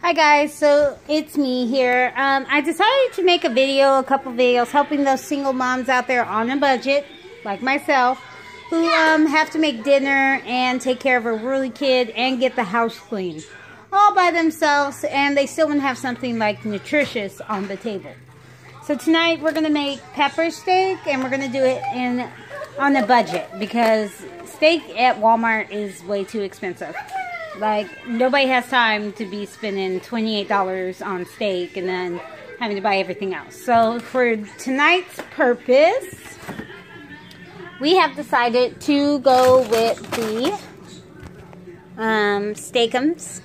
Hi guys, so it's me here. I decided to make a couple videos helping those single moms out there on a budget, like myself, who have to make dinner and take care of a really kid and get the house clean all by themselves, and they still want to have something like nutritious on the table. So tonight we're going to make pepper steak, and we're going to do it on a budget because steak at Walmart is way too expensive. Like, nobody has time to be spending $28 on steak and then having to buy everything else. So, for tonight's purpose, we have decided to go with the Steakums.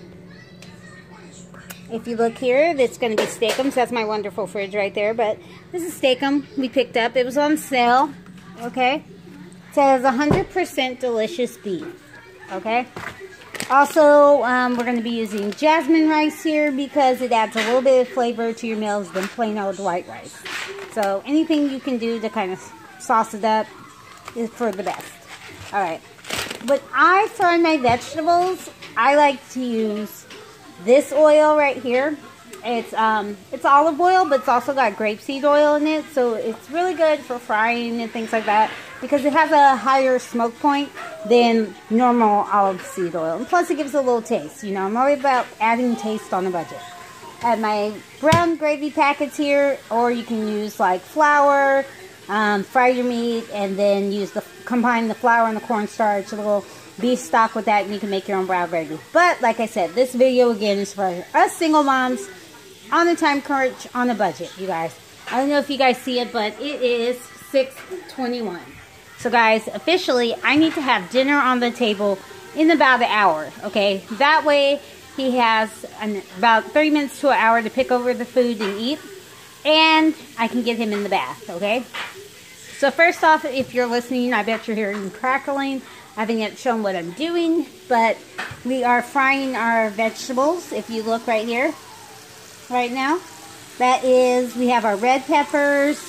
If you look here, it's going to be Steakums. That's my wonderful fridge right there. But this is Steakum we picked up. It was on sale. Okay? It says 100% delicious beef. Okay? Also, we're going to be using Jasmin rice here because it adds a little bit of flavor to your meals than plain old white rice. So, anything you can do to kind of sauce it up is for the best. Alright. When I fry my vegetables, I like to use this oil right here. It's olive oil, but it's also got grapeseed oil in it. So, it's really good for frying and things like that, because it has a higher smoke point than normal olive seed oil. And plus, it gives a little taste. You know, I'm always about adding taste on a budget. I have my brown gravy packets here, or you can use like flour, fry your meat, and then combine the flour and the cornstarch, a little beef stock with that, and you can make your own brown gravy. But, like I said, this video again is for us single moms on a time crunch, on a budget, you guys. I don't know if you guys see it, but it is 6:21. So guys, officially, I need to have dinner on the table in about an hour, okay? That way, he has about 30 minutes to an hour to pick over the food and eat, and I can get him in the bath, okay? So first off, if you're listening, I bet you're hearing crackling. I haven't yet shown what I'm doing, but we are frying our vegetables. If you look right here, right now, we have our red peppers,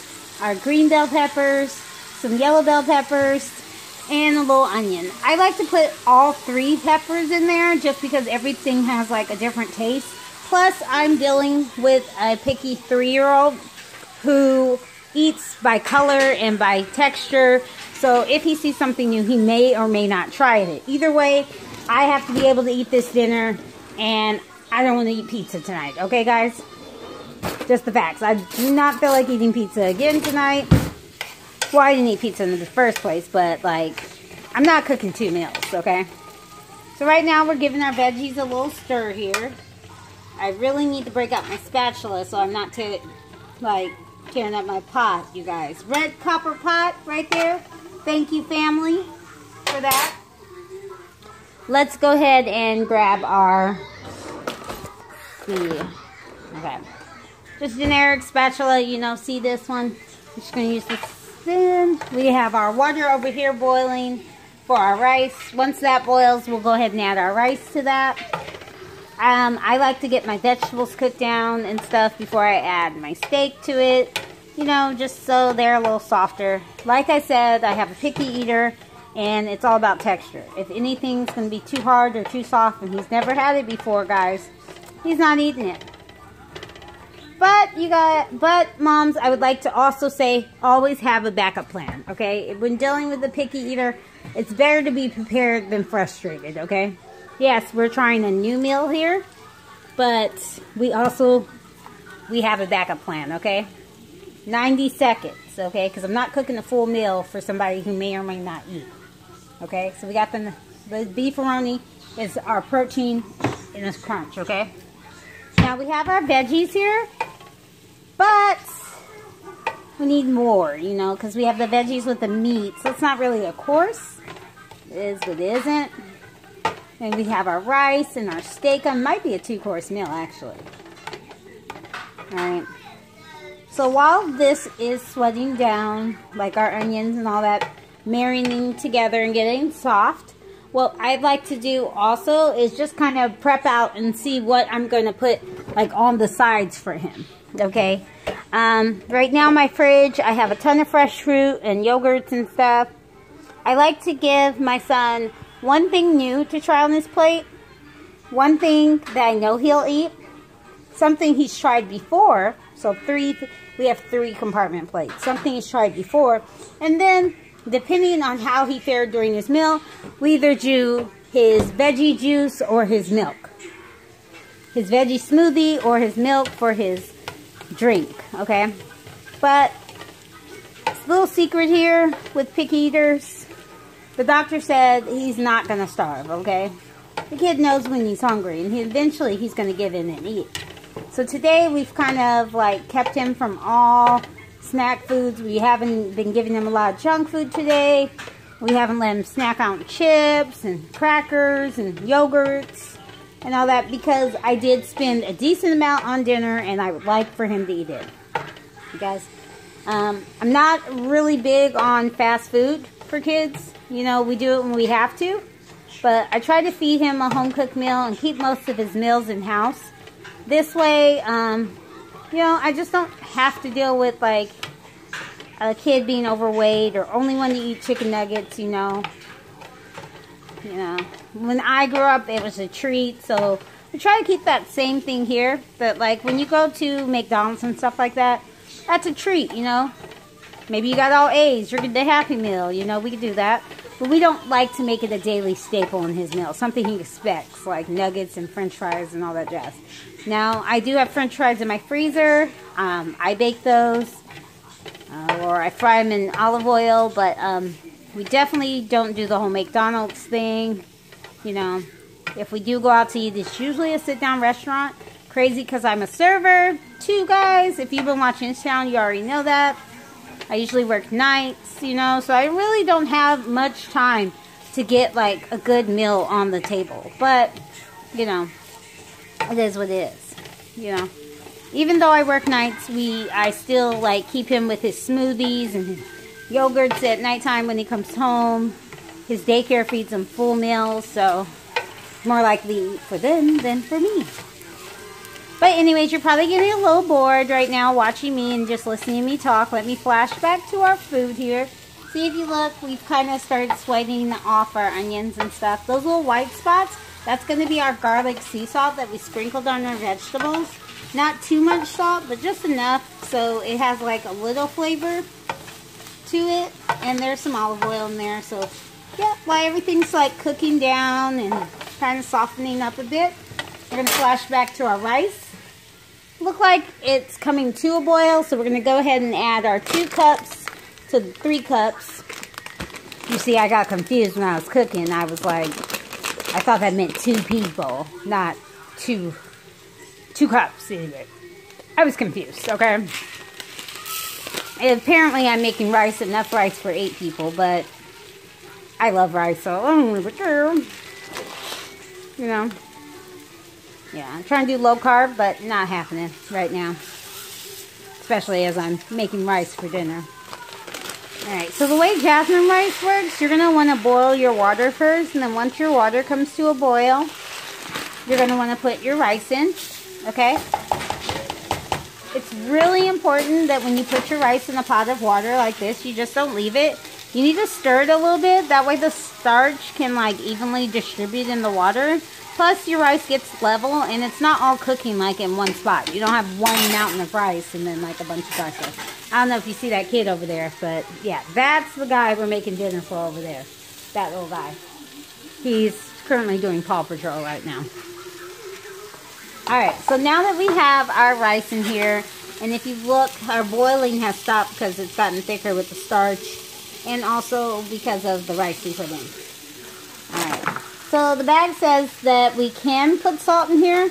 our green bell peppers, some yellow bell peppers, and a little onion. I like to put all 3 peppers in there just because everything has like a different taste. Plus, I'm dealing with a picky 3-year-old who eats by color and by texture. So if he sees something new, he may or may not try it. Either way, I have to be able to eat this dinner, and I don't want to eat pizza tonight. Okay, guys? Just the facts. I do not feel like eating pizza again tonight. Well, I didn't eat pizza in the first place, but, like, I'm not cooking 2 meals, okay? So right now, we're giving our veggies a little stir here. I really need to break out my spatula so I'm not, tearing up my pot, you guys. Red copper pot right there. Thank you, family, for that. Let's go ahead and grab our... Okay. Just generic spatula, you know, see this one? I'm just going to use this. Then we have our water over here boiling for our rice. Once that boils, we'll go ahead and add our rice to that. I like to get my vegetables cooked down and stuff before I add my steak to it. You know, just so they're a little softer. Like I said, I have a picky eater, and it's all about texture. If anything's going to be too hard or too soft, and he's never had it before, guys, he's not eating it. But moms, I would like to also say, always have a backup plan, okay? When dealing with a picky eater, it's better to be prepared than frustrated, okay? Yes, we're trying a new meal here, but we have a backup plan, okay? 90 seconds, okay? Because I'm not cooking a full meal for somebody who may or may not eat, okay? So we got the beefaroni is our protein in this crunch, okay? Now we have our veggies here, but we need more, you know, because we have the veggies with the meat, so it's not really a course. It is, but it isn't. And we have our rice and our steak. It might be a 2-course meal, actually. Alright. So while this is sweating down, like our onions and all that, marinating together and getting soft, what I'd like to do also is just kind of prep out and see what I'm going to put like on the sides for him. Okay. Right now my fridge, I have a ton of fresh fruit and yogurts and stuff. I like to give my son one thing new to try on his plate. One thing that I know he'll eat something he's tried before. So we have 3 compartment plates. Something he's tried before. And then, depending on how he fared during his meal, we either do his veggie juice or his milk. His veggie smoothie or his milk for his drink, okay? But, it's a little secret here with picky eaters. The doctor said he's not going to starve, okay? The kid knows when he's hungry, and eventually he's going to give in and eat. So today we've kind of like kept him from all snack foods. We haven't been giving him a lot of junk food today. We haven't let him snack on chips and crackers and yogurts and all that because I did spend a decent amount on dinner and I would like for him to eat it. You guys, I'm not really big on fast food for kids. You know, we do it when we have to. But I try to feed him a home-cooked meal and keep most of his meals in-house. This way, you know, I just don't have to deal with, like, a kid being overweight or only wanting to eat chicken nuggets, you know. You know, when I grew up, it was a treat. So I try to keep that same thing here. But, like, when you go to McDonald's and stuff like that, that's a treat, you know. Maybe you got all A's, you're getting the Happy Meal, you know, we could do that. But we don't like to make it a daily staple in his meal. Something he expects, like nuggets and french fries and all that jazz. Now, I do have french fries in my freezer. I bake those. Or I fry them in olive oil. But we definitely don't do the whole McDonald's thing. You know, if we do go out to eat, it's usually a sit-down restaurant. Crazy because I'm a server too, guys. If you've been watching this channel, you already know that. I usually work nights, you know, so I really don't have much time to get, like, a good meal on the table. But, you know, it is what it is, you know. Even though I work nights, I still, like, keep him with his smoothies and his yogurts at nighttime when he comes home. His daycare feeds him full meals, so more likely for them than for me. But anyways, you're probably getting a little bored right now watching me and just listening to me talk. Let me flash back to our food here. See, if you look, we've kind of started sweating off our onions and stuff. Those little white spots, that's going to be our garlic sea salt that we sprinkled on our vegetables. Not too much salt, but just enough so it has like a little flavor to it. And there's some olive oil in there. So yeah, while everything's like cooking down and kind of softening up a bit, we're going to flash back to our rice. Look like it's coming to a boil, so we're going to go ahead and add our 2 cups to the 3 cups. You see, I got confused when I was cooking. I was like, I thought that meant 2 people, not 2 cups. Anyway, I was confused, okay? And apparently, I'm making enough rice for 8 people, but I love rice, so I don't really care. You know? Yeah, I'm trying to do low carb, but not happening right now. Especially as I'm making rice for dinner. Alright, so the way jasmine rice works, you're going to want to boil your water first. And then once your water comes to a boil, you're going to want to put your rice in. Okay? It's really important that when you put your rice in a pot of water like this, you just don't leave it. You need to stir it a little bit. That way the starch can like evenly distribute in the water. Plus, your rice gets level, and it's not all cooking, like, in one spot. You don't have one mountain of rice and then, like, a bunch of pasta. I don't know if you see that kid over there, but, yeah, that's the guy we're making dinner for over there. That little guy. He's currently doing Paw Patrol right now. Alright, so now that we have our rice in here, and if you look, our boiling has stopped because it's gotten thicker with the starch, and also because of the rice we put in. Alright. So the bag says that we can put salt in here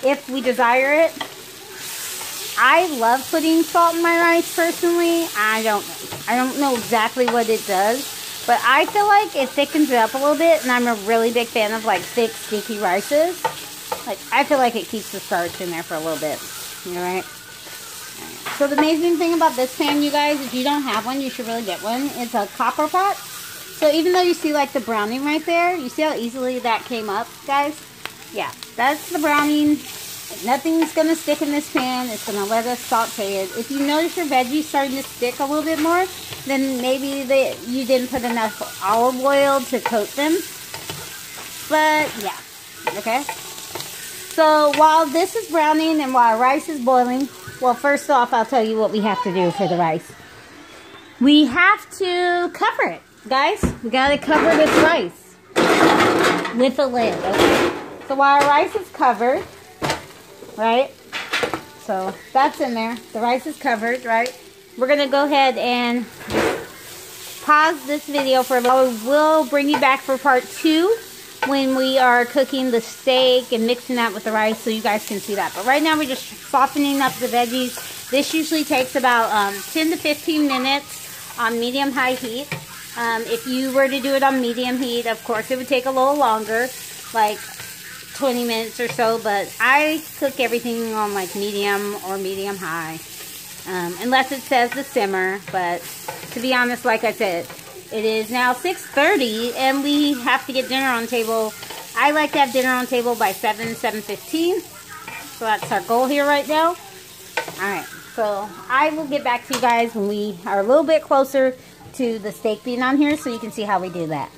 if we desire it. I love putting salt in my rice personally. I don't know exactly what it does, but I feel like it thickens it up a little bit, and I'm a really big fan of like thick, sticky rices. Like, I feel like it keeps the starch in there for a little bit. Alright? So the amazing thing about this pan, you guys, if you don't have one, you should really get one. It's a copper pot. So even though you see like the browning right there, you see how easily that came up, guys? Yeah, that's the browning. Nothing's going to stick in this pan. It's going to let us saute it. If you notice your veggies starting to stick a little bit more, then maybe you didn't put enough olive oil to coat them. But yeah, okay. So while this is browning and while rice is boiling, well, first off, I'll tell you what we have to do for the rice. We have to cover it, guys. We got to cover this rice with a lid, okay? So while our rice is covered, right? So that's in there. The rice is covered, right? We're going to go ahead and pause this video for a little. We'll bring you back for part 2 when we are cooking the steak and mixing that with the rice so you guys can see that. But right now we're just softening up the veggies. This usually takes about 10 to 15 minutes on medium-high heat. If you were to do it on medium heat, of course, it would take a little longer, like 20 minutes or so, but I cook everything on like medium or medium-high, unless it says to simmer. But to be honest, like I said, it is now 6:30 and we have to get dinner on the table. I like to have dinner on the table by 7:15. So that's our goal here right now. Alright, so I will get back to you guys when we are a little bit closer to the steak being on here so you can see how we do that.